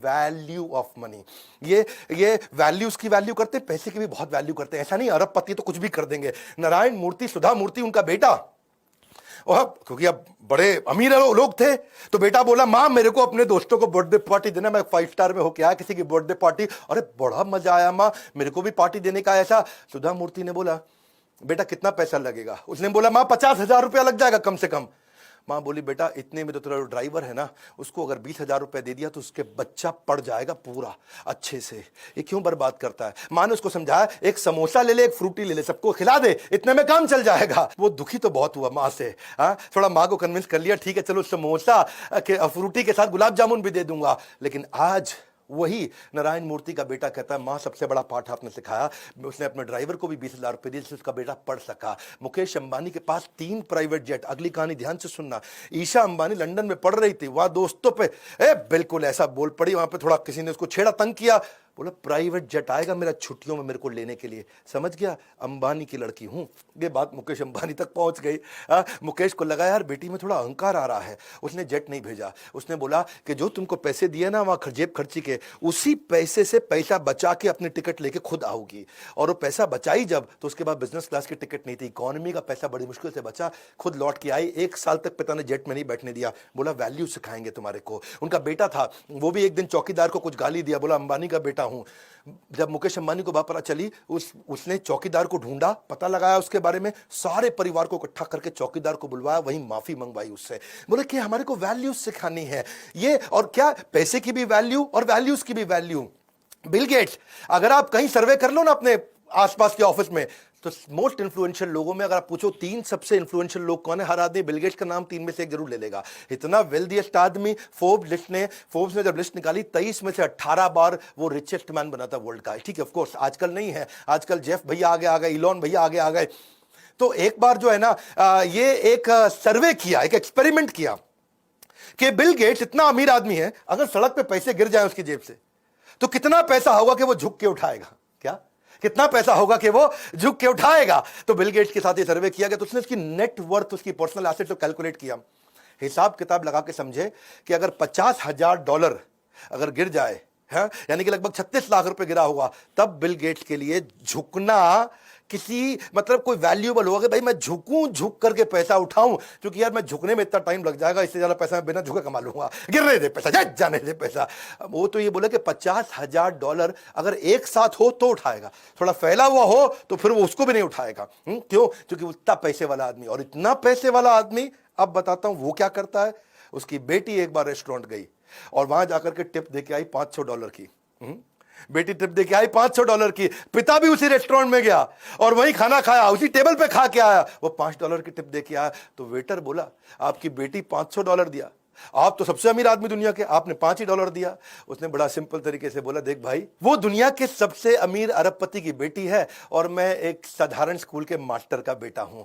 Value of money. ये values की value करते, पैसे की भी बहुत वैल्यू करते हैं। ऐसा नहीं अरबपति तो कुछ भी कर देंगे। नारायण मूर्ति, सुधा मूर्ति उनका बेटा, और क्योंकि अब बड़े अमीर लोग थे, तो बेटा बोला मां मेरे को अपने दोस्तों को बर्थडे पार्टी देना, मैं 5 स्टार में होके आया किसी की बर्थडे पार्टी, अरे बड़ा मजा आया मां, मेरे को भी पार्टी देने का। ऐसा सुधा मूर्ति ने बोला बेटा कितना पैसा लगेगा? उसने बोला मां 50,000 रुपया लग जाएगा कम से कम। मां बोली बेटा इतने में तो तेरा ड्राइवर है ना, उसको अगर 20,000 रुपए दे दिया तो उसके बच्चा पड़ जाएगा पूरा अच्छे से, ये क्यों बर्बाद करता है? मां ने उसको समझाया एक समोसा ले ले, एक फ्रूटी ले ले, सबको खिला दे, इतने में काम चल जाएगा। वो दुखी तो बहुत हुआ मां से, थोड़ा मां को कन्विंस कर लिया, ठीक है चलो समोसा फ्रूटी के साथ गुलाब जामुन भी दे दूंगा। लेकिन आज वही नारायण मूर्ति का बेटा कहता है मां सबसे बड़ा पाठ आपने सिखाया। उसने अपने ड्राइवर को भी 20,000 रुपए दिए जिससे उसका बेटा पढ़ सका। मुकेश अंबानी के पास 3 प्राइवेट जेट, अगली कहानी ध्यान से सुनना। ईशा अंबानी लंदन में पढ़ रही थी, वहां दोस्तों पे बिल्कुल ऐसा बोल पड़ी, वहां पे थोड़ा किसी ने उसको छेड़ा, तंग किया, बोला प्राइवेट जेट आएगा मेरा छुट्टियों में मेरे को लेने के लिए। समझ गया अंबानी की लड़की हूं। ये बात मुकेश अंबानी तक पहुंच गई। मुकेश को लगा यार बेटी में थोड़ा अहंकार आ रहा है, उसने जेट नहीं भेजा। उसने बोला कि जो तुमको पैसे दिए ना वहां जेब खर्ची के, उसी पैसे से पैसा बचा के अपनी टिकट लेके खुद आओगी। और वो पैसा बचाई जब, तो उसके बाद बिजनेस क्लास की टिकट नहीं थी, इकोनॉमी का पैसा बड़ी मुश्किल से बचा, खुद लौट के आई। 1 साल तक पिता ने जेट में नहीं बैठने दिया, बोला वैल्यू सिखाएंगे तुम्हारे को। उनका बेटा था, वो भी एक दिन चौकीदार को कुछ गाली दिया, बोला अंबानी का बेटा हूं। जब मुकेश अंबानी को बात पता चली, उसने चौकीदार को ढूंढा, पता लगाया उसके बारे में, सारे परिवार को इकट्ठा करके चौकीदार को बुलवाया, वहीं माफी मंगवाई उससे। बोले कि हमारे को वैल्यूज सिखानी है ये, और क्या पैसे की भी वैल्यू और वैल्यूज की भी वैल्यू। बिल गेट्स, अगर आप कहीं सर्वे कर लो ना अपने आसपास के ऑफिस में, तो मोस्ट इन्फ्लुएंशियल लोगों में अगर आप पूछो 3 सबसे इन्फ्लुएंशियल लोग कौन है, हर आदमी बिल गेट्स का नाम 3 में से एक जरूर ले लेगा। इतना वेल्दीएस्ट आदमी। फोर्ब्स ने जब लिस्ट निकाली 23 में से 18 बार वो रिचेस्ट मैन बना था वर्ल्ड का। ठीक है, ऑफ कोर्स आजकल नहीं है, आजकल जेफ भैया आगे आ गए, इलॉन भैया आगे आ गए। तो एक बार जो है ना ये एक सर्वे किया, एक एक्सपेरिमेंट किया कि बिल गेट्स इतना अमीर आदमी है, अगर सड़क पे पैसे गिर जाए उसकी जेब से तो कितना पैसा होगा कि वो झुक के उठाएगा? क्या कितना पैसा होगा कि वो झुक के उठाएगा? तो बिल गेट्स के साथ ये सर्वे किया गया, तो उसने उसकी नेट वर्थ, उसकी पर्सनल एसेट को कैलकुलेट किया, हिसाब किताब लगा के समझे कि अगर $50,000 अगर गिर जाए, है यानी कि लगभग 36 लाख रुपए गिरा हुआ, तब बिल गेट्स के लिए झुकना किसी मतलब कोई वैल्यूएबल होगा कि भाई मैं झुकूं, झुक करके पैसा उठाऊं, क्योंकि यार मैं झुकने में इतना टाइम लग जाएगा, इससे ज्यादा पैसा मैं बिना झुके कमा लूंगा, गिरने दे पैसा, जाने दे पैसा। वो तो ये बोले कि $50,000 अगर एक साथ हो तो उठाएगा, थोड़ा फैला हुआ हो तो फिर वो उसको भी नहीं उठाएगा। क्यों? क्योंकि उतना पैसे वाला आदमी, और इतना पैसे वाला आदमी, अब बताता हूं वो क्या करता है। उसकी बेटी एक बार रेस्टोरेंट गई और वहां जाकर के टिप देके आई $500 की। बेटी टिप देके आई $500 की, पिता भी उसी रेस्टोरेंट में गया और वहीं खाना खाया, उसी टेबल पे खा के आया, वो $5 की टिप देके आया। तो वेटर बोला आपकी बेटी $500 दिया, आप तो सबसे अमीर आदमी दुनिया के, आपने $5 दिया। उसने बड़ा सिंपल तरीके से बोला देख भाई, वो दुनिया के सबसे अमीर अरबपति की बेटी है और मैं एक साधारण स्कूल के मास्टर का बेटा हूं।